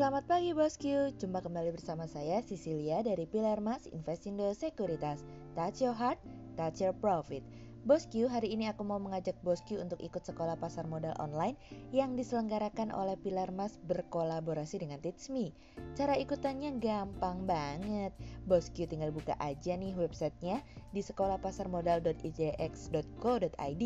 Selamat pagi bosku, jumpa kembali bersama saya Cecilia dari Pilar Mas Investindo Sekuritas. Touch your heart, touch your profit. Bosku, hari ini aku mau mengajak bosku untuk ikut sekolah pasar modal online yang diselenggarakan oleh Pilar Mas berkolaborasi dengan Teach Me. Cara ikutannya gampang banget. Bosku tinggal buka aja nih websitenya di sekolahpasarmodal.ijx.co.id.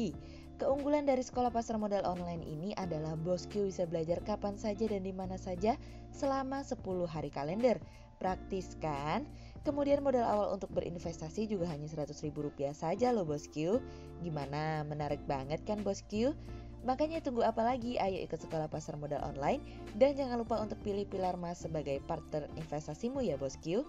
Keunggulan dari sekolah pasar modal online ini adalah bosku bisa belajar kapan saja dan di mana saja selama 10 hari kalender. Praktis kan? Kemudian modal awal untuk berinvestasi juga hanya Rp100.000 saja loh bosku. Gimana? Menarik banget kan bosku? Makanya tunggu apa lagi? Ayo ikut sekolah pasar modal online. Dan jangan lupa untuk pilih Pilar Mas sebagai partner investasimu ya bosku.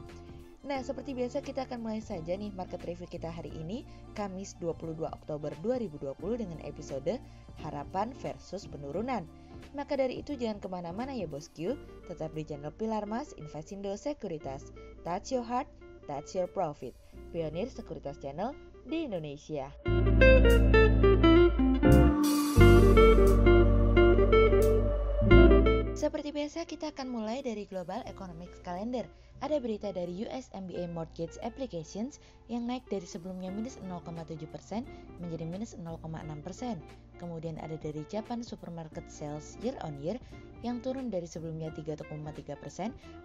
Nah, seperti biasa kita akan mulai saja nih market review kita hari ini, Kamis 22 Oktober 2020 dengan episode Harapan versus Penurunan. Maka dari itu jangan kemana-mana ya bosku, tetap di channel Pilar Mas Investindo Sekuritas. Touch your heart, touch your profit. Pionir Sekuritas Channel di Indonesia. Seperti biasa kita akan mulai dari Global Economics Calendar. Ada berita dari US MBA Mortgage Applications yang naik dari sebelumnya minus 0,7% menjadi minus 0,6%. Kemudian ada dari Japan Supermarket Sales year on year yang turun dari sebelumnya 3,3%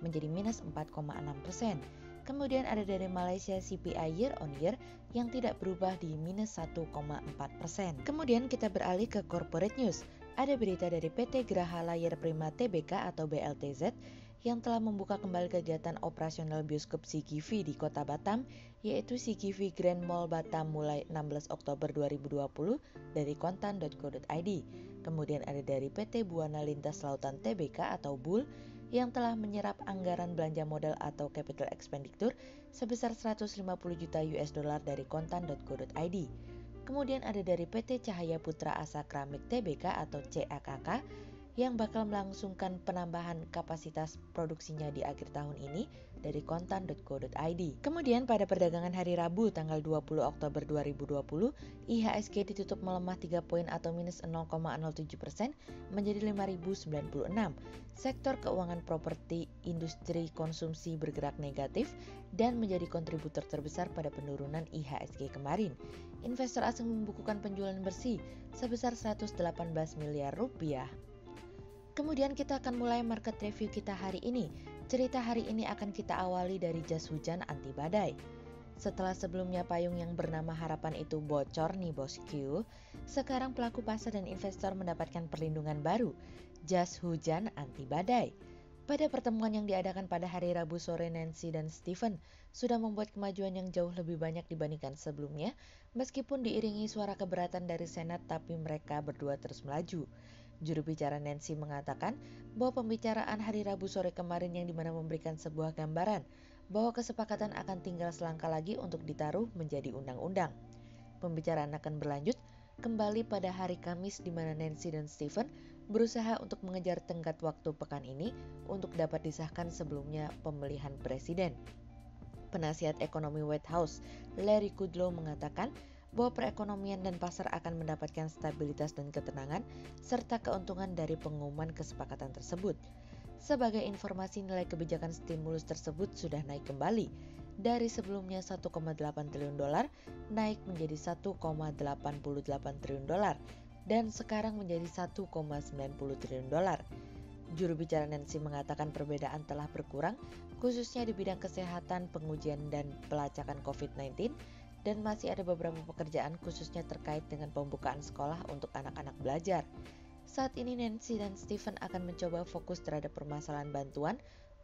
menjadi minus 4,6%. Kemudian ada dari Malaysia CPI year on year yang tidak berubah di minus 1,4%. Kemudian kita beralih ke corporate news. Ada berita dari PT Graha Layar Prima Tbk atau BLTZ yang telah membuka kembali kegiatan operasional bioskop CGV di Kota Batam, yaitu CGV Grand Mall Batam mulai 16 Oktober 2020 dari kontan.co.id. Kemudian ada dari PT Buana Lintas Lautan Tbk atau BUL yang telah menyerap anggaran belanja modal atau capital expenditure sebesar 150 juta US dollar dari kontan.co.id. Kemudian ada dari PT Cahaya Putra Asa Kramik Tbk atau CAKK yang bakal melangsungkan penambahan kapasitas produksinya di akhir tahun ini dari kontan.co.id. Kemudian pada perdagangan hari Rabu tanggal 20 Oktober 2020, IHSG ditutup melemah 3 poin atau minus 0,07% menjadi 5.096. Sektor keuangan properti industri konsumsi bergerak negatif dan menjadi kontributor terbesar pada penurunan IHSG kemarin. Investor asing membukukan penjualan bersih sebesar 118 miliar rupiah. Kemudian kita akan mulai market review kita hari ini. Cerita hari ini akan kita awali dari jas hujan anti badai. Setelah sebelumnya payung yang bernama Harapan itu bocor nih bosku, sekarang pelaku pasar dan investor mendapatkan perlindungan baru, jas hujan anti badai. Pada pertemuan yang diadakan pada hari Rabu sore, Nancy dan Stephen sudah membuat kemajuan yang jauh lebih banyak dibandingkan sebelumnya, meskipun diiringi suara keberatan dari Senat tapi mereka berdua terus melaju. Juru bicara Nancy mengatakan bahwa pembicaraan hari Rabu sore kemarin yang dimana memberikan sebuah gambaran bahwa kesepakatan akan tinggal selangkah lagi untuk ditaruh menjadi undang-undang. Pembicaraan akan berlanjut kembali pada hari Kamis di mana Nancy dan Stephen berusaha untuk mengejar tenggat waktu pekan ini untuk dapat disahkan sebelumnya pemilihan presiden. Penasihat ekonomi White House, Larry Kudlow mengatakan bahwa perekonomian dan pasar akan mendapatkan stabilitas dan ketenangan serta keuntungan dari pengumuman kesepakatan tersebut. Sebagai informasi, nilai kebijakan stimulus tersebut sudah naik kembali dari sebelumnya 1,8 triliun dolar naik menjadi 1,88 triliun dolar dan sekarang menjadi 1,90 triliun dolar. Juru bicara Nancy mengatakan perbedaan telah berkurang khususnya di bidang kesehatan, pengujian dan pelacakan COVID-19 dan masih ada beberapa pekerjaan khususnya terkait dengan pembukaan sekolah untuk anak-anak belajar. Saat ini Nancy dan Stephen akan mencoba fokus terhadap permasalahan bantuan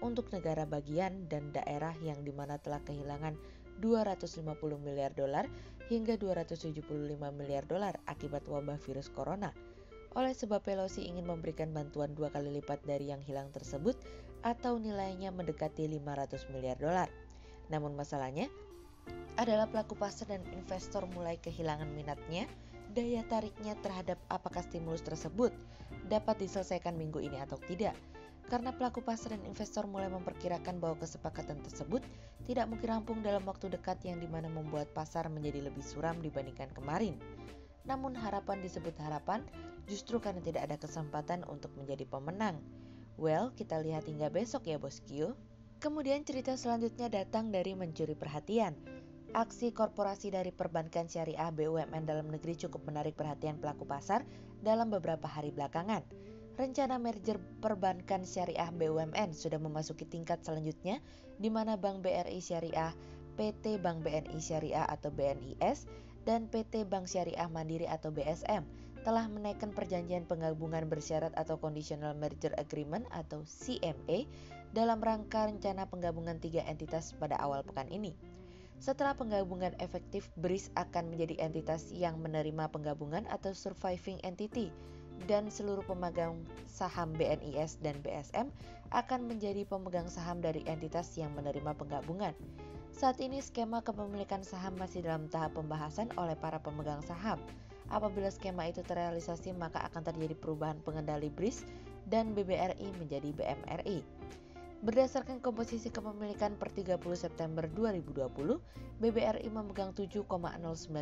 untuk negara bagian dan daerah yang dimana telah kehilangan 250 miliar dolar hingga 275 miliar dolar akibat wabah virus corona. Oleh sebab Pelosi ingin memberikan bantuan 2 kali lipat dari yang hilang tersebut atau nilainya mendekati 500 miliar dolar. Namun masalahnya adalah pelaku pasar dan investor mulai kehilangan minatnya, daya tariknya terhadap apakah stimulus tersebut dapat diselesaikan minggu ini atau tidak. Karena pelaku pasar dan investor mulai memperkirakan bahwa kesepakatan tersebut tidak mungkin rampung dalam waktu dekat yang dimana membuat pasar menjadi lebih suram dibandingkan kemarin. Namun harapan disebut harapan justru karena tidak ada kesempatan untuk menjadi pemenang. Well, kita lihat hingga besok ya bosku. Kemudian cerita selanjutnya datang dari mencuri perhatian. Aksi korporasi dari perbankan syariah BUMN dalam negeri cukup menarik perhatian pelaku pasar dalam beberapa hari belakangan. Rencana merger perbankan syariah BUMN sudah memasuki tingkat selanjutnya di mana Bank BRI Syariah, PT Bank BNI Syariah atau BNIS, dan PT Bank Syariah Mandiri atau BSM telah menaikkan perjanjian penggabungan bersyarat atau Conditional Merger Agreement atau CMA dalam rangka rencana penggabungan 3 entitas pada awal pekan ini. Setelah penggabungan efektif, BRIS akan menjadi entitas yang menerima penggabungan atau surviving entity, dan seluruh pemegang saham BNIS dan BSM akan menjadi pemegang saham dari entitas yang menerima penggabungan. Saat ini skema kepemilikan saham masih dalam tahap pembahasan oleh para pemegang saham. Apabila skema itu terrealisasi, maka akan terjadi perubahan pengendali BRIS dan BBRI menjadi BMRI. Berdasarkan komposisi kepemilikan per 30 September 2020, BBRI memegang 7,09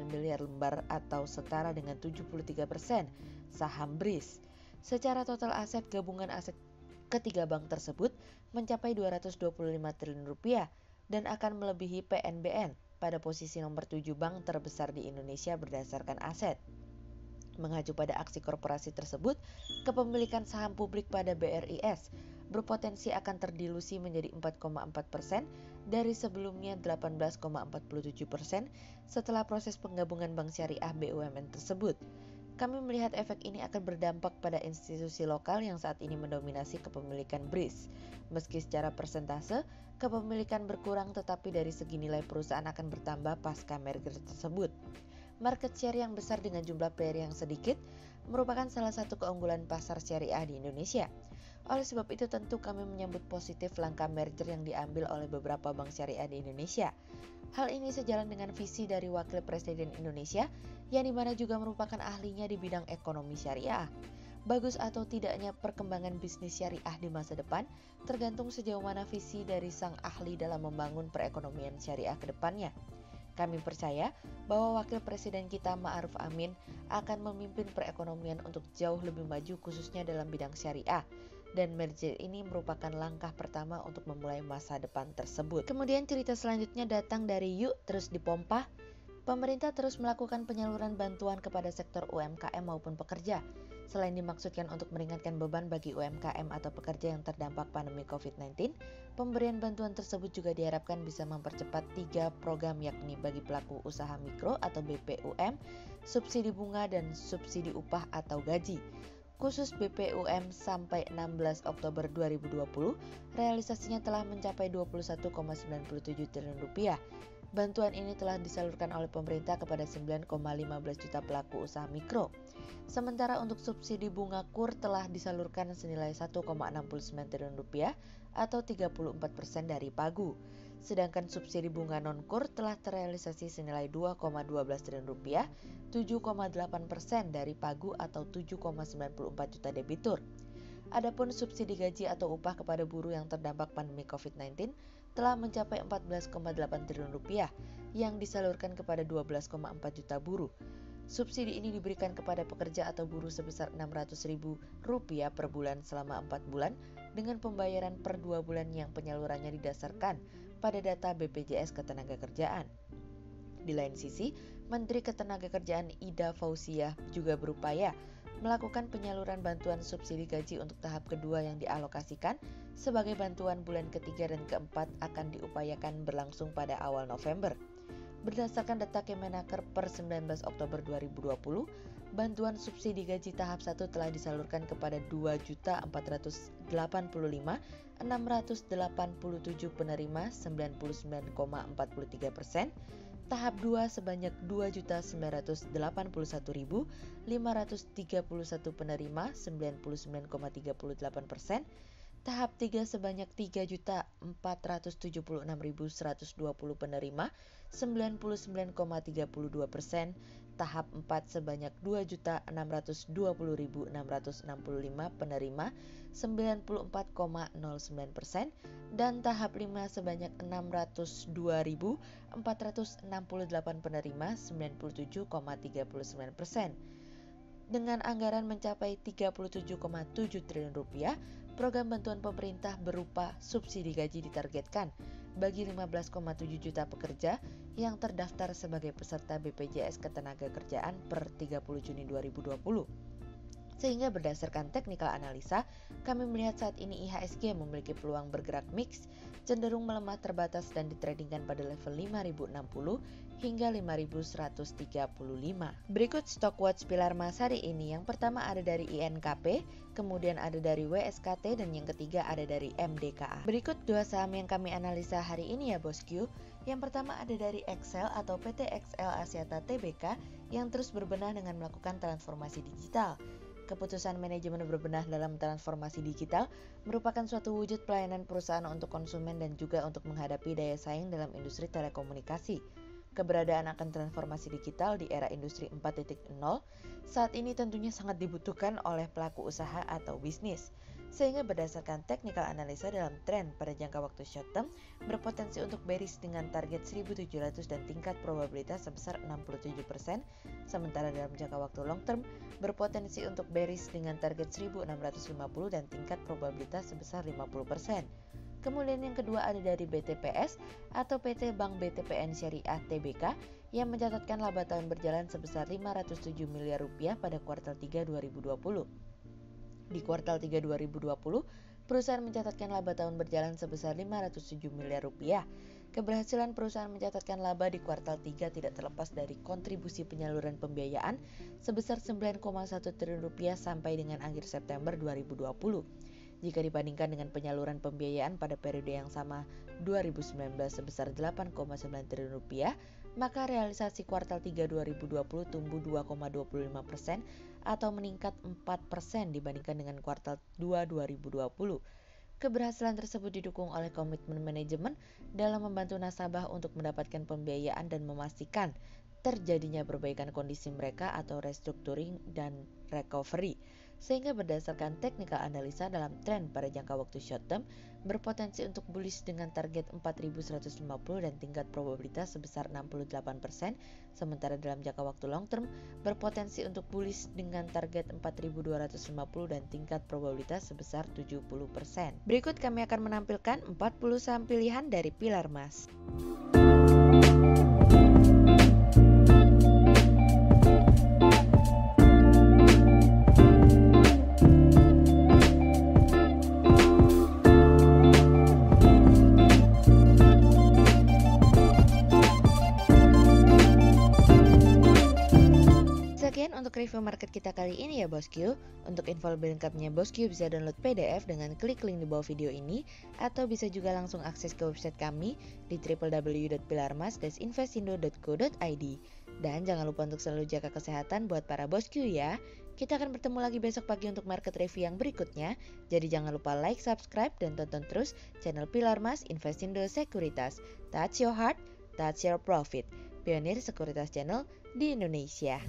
miliar lembar atau setara dengan 73% saham BRIS. Secara total aset gabungan aset ketiga bank tersebut mencapai 225 triliun rupiah dan akan melebihi PNBN pada posisi nomor 7 bank terbesar di Indonesia berdasarkan aset. Mengacu pada aksi korporasi tersebut, kepemilikan saham publik pada BRIS berpotensi akan terdilusi menjadi 4,4% dari sebelumnya 18,47% setelah proses penggabungan bank syariah BUMN tersebut. Kami melihat efek ini akan berdampak pada institusi lokal yang saat ini mendominasi kepemilikan BRIS. Meski secara persentase, kepemilikan berkurang, tetapi dari segi nilai perusahaan akan bertambah pasca merger tersebut. Market share yang besar dengan jumlah player yang sedikit merupakan salah satu keunggulan pasar syariah di Indonesia. Oleh sebab itu tentu kami menyambut positif langkah merger yang diambil oleh beberapa bank syariah di Indonesia. Hal ini sejalan dengan visi dari Wakil Presiden Indonesia yang dimana juga merupakan ahlinya di bidang ekonomi syariah. Bagus atau tidaknya perkembangan bisnis syariah di masa depan tergantung sejauh mana visi dari sang ahli dalam membangun perekonomian syariah ke depannya. Kami percaya bahwa Wakil Presiden kita Ma'ruf Amin akan memimpin perekonomian untuk jauh lebih maju khususnya dalam bidang syariah. Dan merger ini merupakan langkah pertama untuk memulai masa depan tersebut. Kemudian cerita selanjutnya datang dari Yuk Terus Dipompa. Pemerintah terus melakukan penyaluran bantuan kepada sektor UMKM maupun pekerja. Selain dimaksudkan untuk meringankan beban bagi UMKM atau pekerja yang terdampak pandemi COVID-19, pemberian bantuan tersebut juga diharapkan bisa mempercepat 3 program yakni bagi pelaku usaha mikro atau BPUM, subsidi bunga dan subsidi upah atau gaji. Khusus BPUM sampai 16 Oktober 2020, realisasinya telah mencapai 21,97 triliun rupiah. Bantuan ini telah disalurkan oleh pemerintah kepada 9,15 juta pelaku usaha mikro. Sementara untuk subsidi bunga KUR telah disalurkan senilai 1,69 triliun rupiah atau 34% dari pagu. Sedangkan subsidi bunga non-KUR telah terrealisasi senilai 2,12 triliun rupiah, 7,8% dari pagu atau 7,94 juta debitur. Adapun subsidi gaji atau upah kepada buruh yang terdampak pandemi COVID-19 telah mencapai 14,8 triliun rupiah yang disalurkan kepada 12,4 juta buruh. Subsidi ini diberikan kepada pekerja atau buruh sebesar Rp600.000 per bulan selama 4 bulan dengan pembayaran per 2 bulan yang penyalurannya didasarkan pada data BPJS Ketenagakerjaan. Di lain sisi, Menteri Ketenagakerjaan Ida Fauziah juga berupaya melakukan penyaluran bantuan subsidi gaji untuk tahap kedua yang dialokasikan sebagai bantuan bulan ketiga dan keempat akan diupayakan berlangsung pada awal November. Berdasarkan data Kemenaker per 19 Oktober 2020, bantuan subsidi gaji tahap 1 telah disalurkan kepada 2.485.687 penerima 99,43%, tahap 2 sebanyak 2.981.531 penerima 99,38%, tahap 3 sebanyak 3.476.120 penerima 99,32%, tahap 4 sebanyak 2.620.665 penerima 94,09%, dan tahap 5 sebanyak 602.468 penerima 97,39%. Dengan anggaran mencapai 37,7 triliun rupiah, program bantuan pemerintah berupa subsidi gaji ditargetkan bagi 15,7 juta pekerja yang terdaftar sebagai peserta BPJS Ketenagakerjaan per 30 Juni 2020. Sehingga berdasarkan technical analisa, kami melihat saat ini IHSG memiliki peluang bergerak mix, cenderung melemah terbatas dan ditradingkan pada level 5.060 hingga 5.135. Berikut stock watch pilar emas hari ini. Yang pertama ada dari INKP, kemudian ada dari WSKT, dan yang ketiga ada dari MDKA. Berikut dua saham yang kami analisa hari ini ya bosku. Yang pertama ada dari Excel atau PT XL Axiata Tbk yang terus berbenah dengan melakukan transformasi digital. Keputusan manajemen berbenah dalam transformasi digital merupakan suatu wujud pelayanan perusahaan untuk konsumen dan juga untuk menghadapi daya saing dalam industri telekomunikasi. Keberadaan akan transformasi digital di era industri 4.0 saat ini tentunya sangat dibutuhkan oleh pelaku usaha atau bisnis. Sehingga berdasarkan technical analisa dalam tren pada jangka waktu short term berpotensi untuk bearish dengan target 1.700 dan tingkat probabilitas sebesar 67%, sementara dalam jangka waktu long term berpotensi untuk bearish dengan target 1.650 dan tingkat probabilitas sebesar 50%. Kemudian yang kedua ada dari BTPS atau PT Bank BTPN Syariah Tbk yang mencatatkan laba tahun berjalan sebesar 507 miliar rupiah pada kuartal 3 2020. Di kuartal 3 2020, perusahaan mencatatkan laba tahun berjalan sebesar 507 miliar rupiah. Keberhasilan perusahaan mencatatkan laba di kuartal 3 tidak terlepas dari kontribusi penyaluran pembiayaan sebesar 9,1 triliun rupiah sampai dengan akhir September 2020. Jika dibandingkan dengan penyaluran pembiayaan pada periode yang sama 2019 sebesar 8,9 triliun rupiah, maka realisasi kuartal 3 2020 tumbuh 2,25% atau meningkat 4% dibandingkan dengan kuartal 2 2020. Keberhasilan tersebut didukung oleh komitmen manajemen dalam membantu nasabah untuk mendapatkan pembiayaan dan memastikan terjadinya perbaikan kondisi mereka atau restructuring dan recovery. Sehingga berdasarkan technical analisa dalam tren pada jangka waktu short term berpotensi untuk bullish dengan target 4.150 dan tingkat probabilitas sebesar 68%, sementara dalam jangka waktu long term berpotensi untuk bullish dengan target 4.250 dan tingkat probabilitas sebesar 70%. Berikut kami akan menampilkan 40 saham pilihan dari pilar emas. Sekian untuk review market kita kali ini ya bosku. Untuk info lebih lengkapnya bosku bisa download PDF dengan klik link di bawah video ini, atau bisa juga langsung akses ke website kami di www.pilarmas-investindo.co.id. Dan jangan lupa untuk selalu jaga kesehatan buat para bosku ya. Kita akan bertemu lagi besok pagi untuk market review yang berikutnya. Jadi jangan lupa like, subscribe, dan tonton terus channel Pilar Mas Investindo Sekuritas. Touch your heart, touch your profit. Pionir Sekuritas Channel di Indonesia.